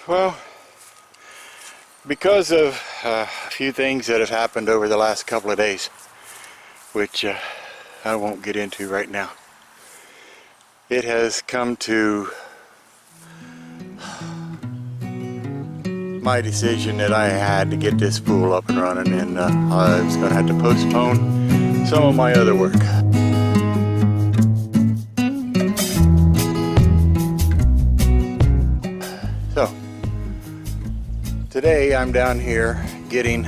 Well, because of a few things that have happened over the last couple of days, which I won't get into right now, it has come to my decision that I had to get this pool up and running, and I was going to have to postpone some of my other work. So, today I'm down here getting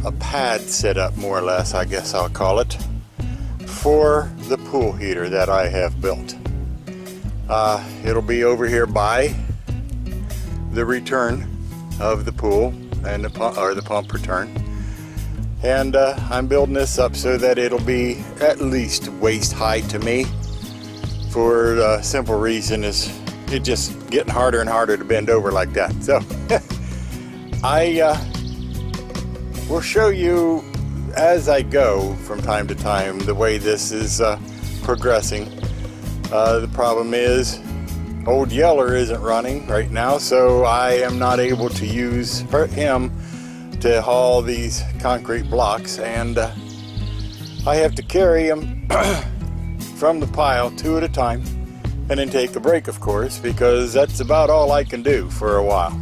a pad set up, more or less, I guess I'll call it, for the pool heater that I have built. It'll be over here by the return of the pool and the pump, or the pump return, and I'm building this up so that it'll be at least waist high to me, for the simple reason is it's just getting harder and harder to bend over like that. So I will show you as I go from time to time the way this is progressing. The problem is Old Yeller isn't running right now, so I am not able to use him to haul these concrete blocks, and I have to carry them from the pile two at a time, and then take a break, of course, because that's about all I can do for a while.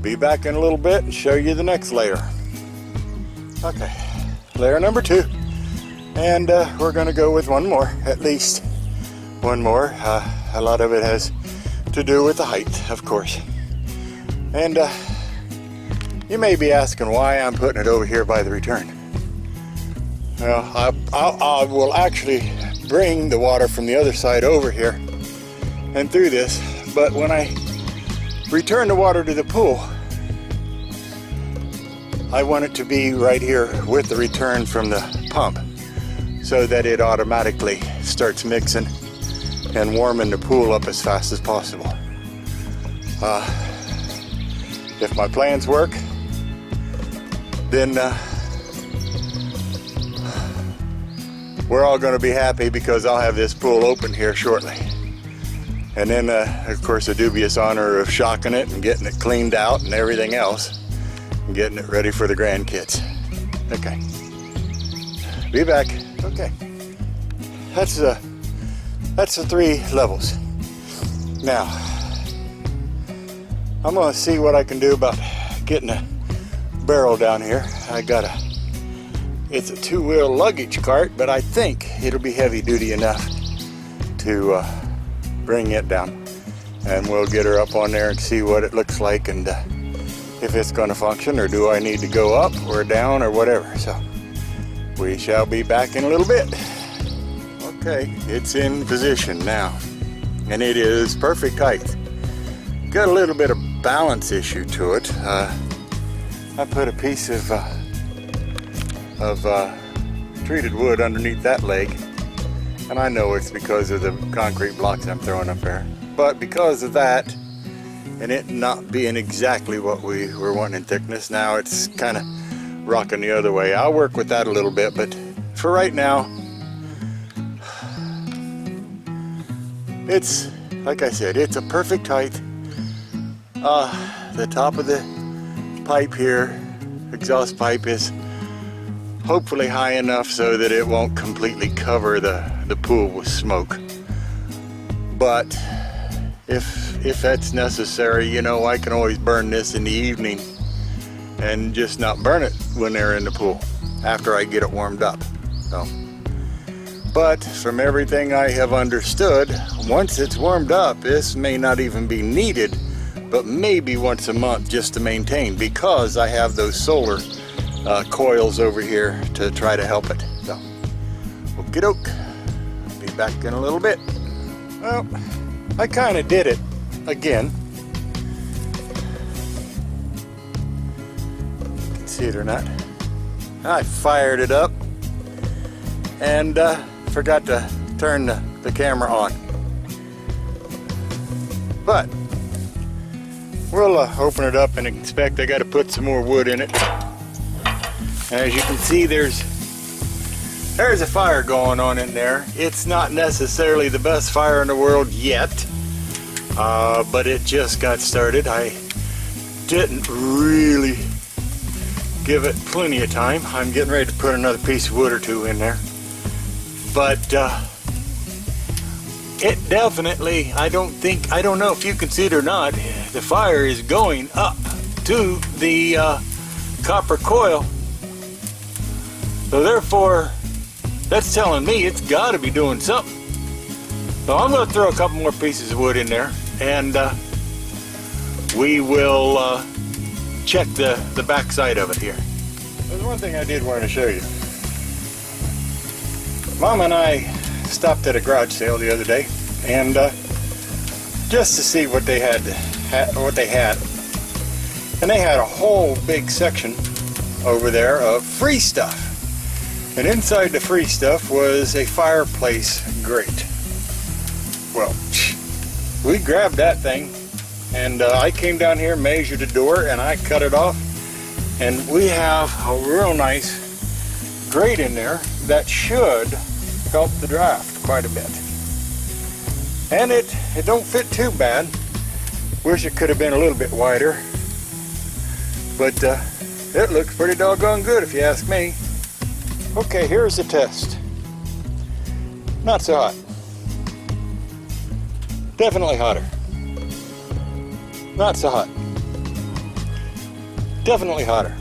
Be back in a little bit and show you the next layer. Okay, layer number 2, and we're going to go with one more, at least one more. A lot of it has to do with the height, of course. And you may be asking why I'm putting it over here by the return. Well, I will actually bring the water from the other side over here and through this, but when I return the water to the pool, I want it to be right here with the return from the pump, so that it automatically starts mixing and warming the pool up as fast as possible. If my plans work, then we're all going to be happy, because I'll have this pool open here shortly. And then, of course, the dubious honor of shocking it and getting it cleaned out and everything else, and getting it ready for the grandkids. Okay. Be back. Okay. That's the 3 levels. Now, I'm going to see what I can do about getting a barrel down here. It's a 2-wheel luggage cart, but I think it'll be heavy duty enough to bring it down. And we'll get her up on there and see what it looks like, and if it's going to function, or do I need to go up or down or whatever. So we shall be back in a little bit. Okay, it's in position now, and it is perfect height. Got a little bit of balance issue to it. I put a piece of treated wood underneath that leg, and I know it's because of the concrete blocks I'm throwing up there. But because of that, and it not being exactly what we were wanting in thickness, now it's kind of rocking the other way. I'll work with that a little bit, but for right now, it's, like I said, it's a perfect height. The top of the pipe here, exhaust pipe, is hopefully high enough so that it won't completely cover the pool with smoke. But if that's necessary, you know, I can always burn this in the evening and just not burn it when they're in the pool after I get it warmed up. So, but from everything I have understood, once it's warmed up, this may not even be needed, but maybe once a month just to maintain, because I have those solar coils over here to try to help it. So, okie doke. Be back in a little bit. Well, I kind of did it again. You can see it or not. I fired it up and forgot to turn the camera on. But we'll open it up and inspect. I got to put some more wood in it. And as you can see, there's a fire going on in there. It's not necessarily the best fire in the world yet, but it just got started. I didn't really give it plenty of time. I'm getting ready to put another piece of wood or two in there. But it definitely, I don't know if you can see it or not, the fire is going up to the copper coil. So therefore, that's telling me it's got to be doing something. So I'm going to throw a couple more pieces of wood in there, and we will check the back side of it here. There's one thing I did want to show you. Mom and I stopped at a garage sale the other day, and just to see what they had, and they had a whole big section over there of free stuff. And inside the free stuff was a fireplace grate. Well, we grabbed that thing, and I came down here, measured the door, and I cut it off. And we have a real nice grate in there that should help the draft quite a bit. And it don't fit too bad. Wish it could have been a little bit wider. But it looks pretty doggone good if you ask me. Okay, here's the test. Not so hot. Definitely hotter. Not so hot. Definitely hotter.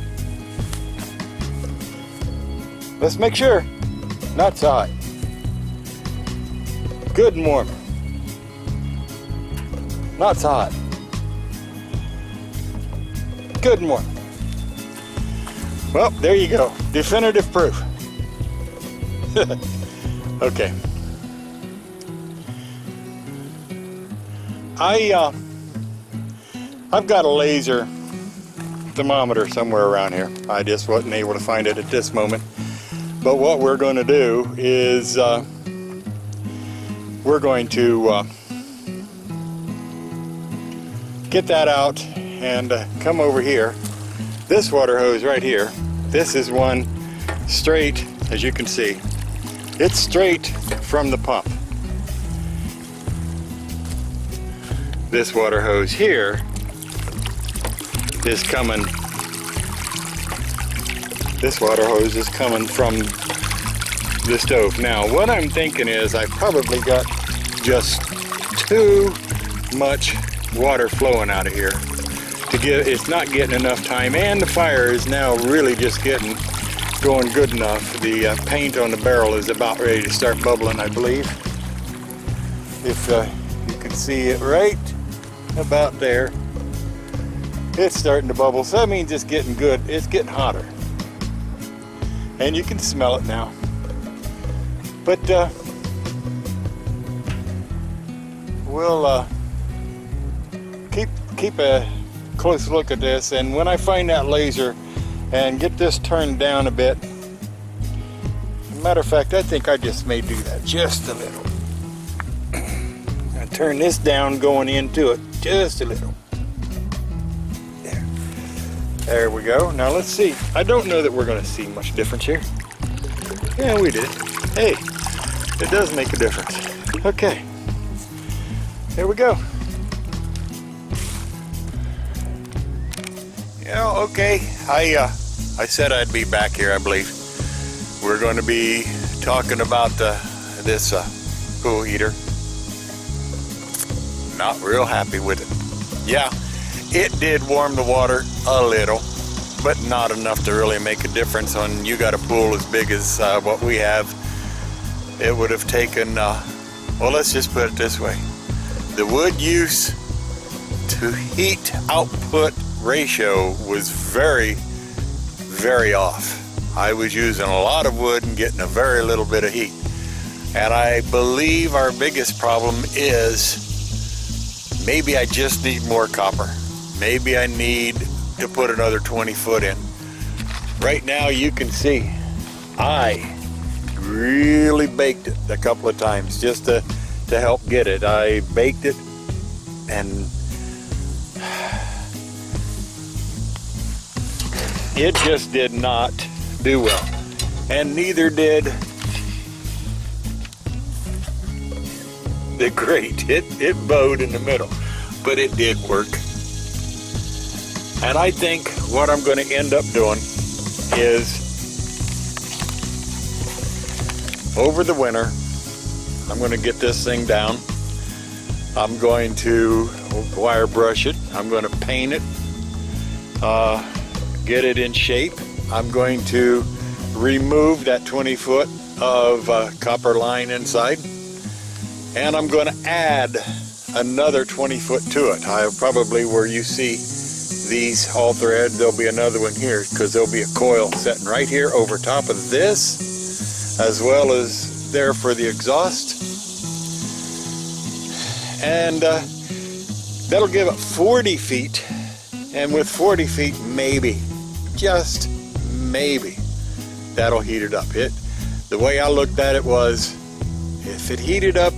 Let's make sure. Not so hot. Good and warm. Not so hot. Good and warm. Well, there you go. Definitive proof. Okay. I've got a laser thermometer somewhere around here. I just wasn't able to find it at this moment. But what we're going to do is we're going to get that out and come over here. This water hose right here, this is one straight, as you can see. It's straight from the pump. This water hose here is coming, this water hose is coming from the stove. Now what I'm thinking is I probably got just too much water flowing out of here to get, it's not getting enough time, and the fire is now really just going good enough. The paint on the barrel is about ready to start bubbling, I believe. If you can see it right about there, it's starting to bubble, so that means it's getting good. It's getting hotter, and you can smell it now. But we'll keep a close look at this, and when I find that laser and get this turned down a bit, matter of fact, I think I just may do that just a little. I turn this down going into it just a little. There we go. Now let's see. I don't know that we're going to see much difference here. Yeah, we did. Hey, it does make a difference. Okay. There we go. Yeah, okay. I said I'd be back here, I believe. We're going to be talking about this pool heater. Not real happy with it. Yeah. It did warm the water a little, but not enough to really make a difference. On you got a pool as big as what we have, it would have taken, well, let's just put it this way. The wood use to heat output ratio was very, very off. I was using a lot of wood and getting a very little bit of heat. And I believe our biggest problem is maybe I just need more copper. Maybe I need to put another 20 foot in. Right now you can see I really baked it a couple of times just to help get it. I baked it and it just did not do well. And neither did the grate. It bowed in the middle. but it did work. And I think what I'm going to end up doing is, over the winter, I'm going to get this thing down. I'm going to wire brush it. I'm going to paint it, get it in shape. I'm going to remove that 20 foot of copper line inside, and I'm going to add another 20 foot to it. I'll probably, where you see these all threads, there'll be another one here, because there'll be a coil sitting right here over top of this, as well as there for the exhaust. And that'll give it 40 feet, and with 40 feet, maybe, just maybe, that'll heat it up. The way I looked at it was, if it heated up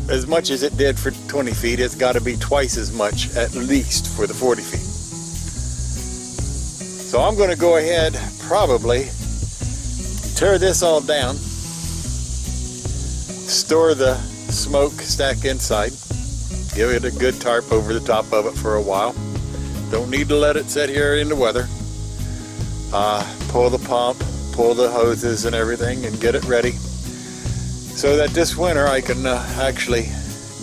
as much as it did for 20 feet, it's got to be twice as much at least for the 40 feet. So I'm going to go ahead, probably tear this all down, store the smokestack inside, give it a good tarp over the top of it for a while. Don't need to let it sit here in the weather. Pull the pump, pull the hoses and everything, and get it ready, so that this winter I can actually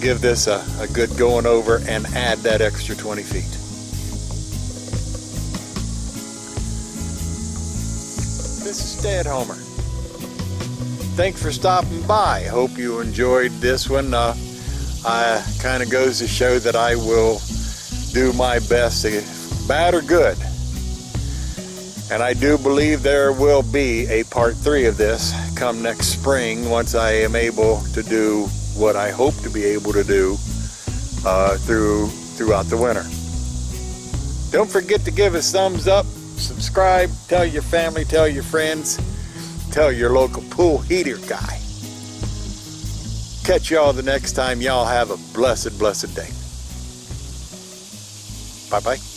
give this a good going over and add that extra 20 feet. This is Stay at Homer. Thanks for stopping by. Hope you enjoyed this one. Kind of goes to show that I will do my best, bad or good. And I do believe there will be a part 3 of this come next spring, once I am able to do what I hope to be able to do throughout the winter. Don't forget to give us thumbs up, subscribe, tell your family, tell your friends, tell your local pool heater guy. Catch y'all the next time. Y'all have a blessed, blessed day. Bye-bye.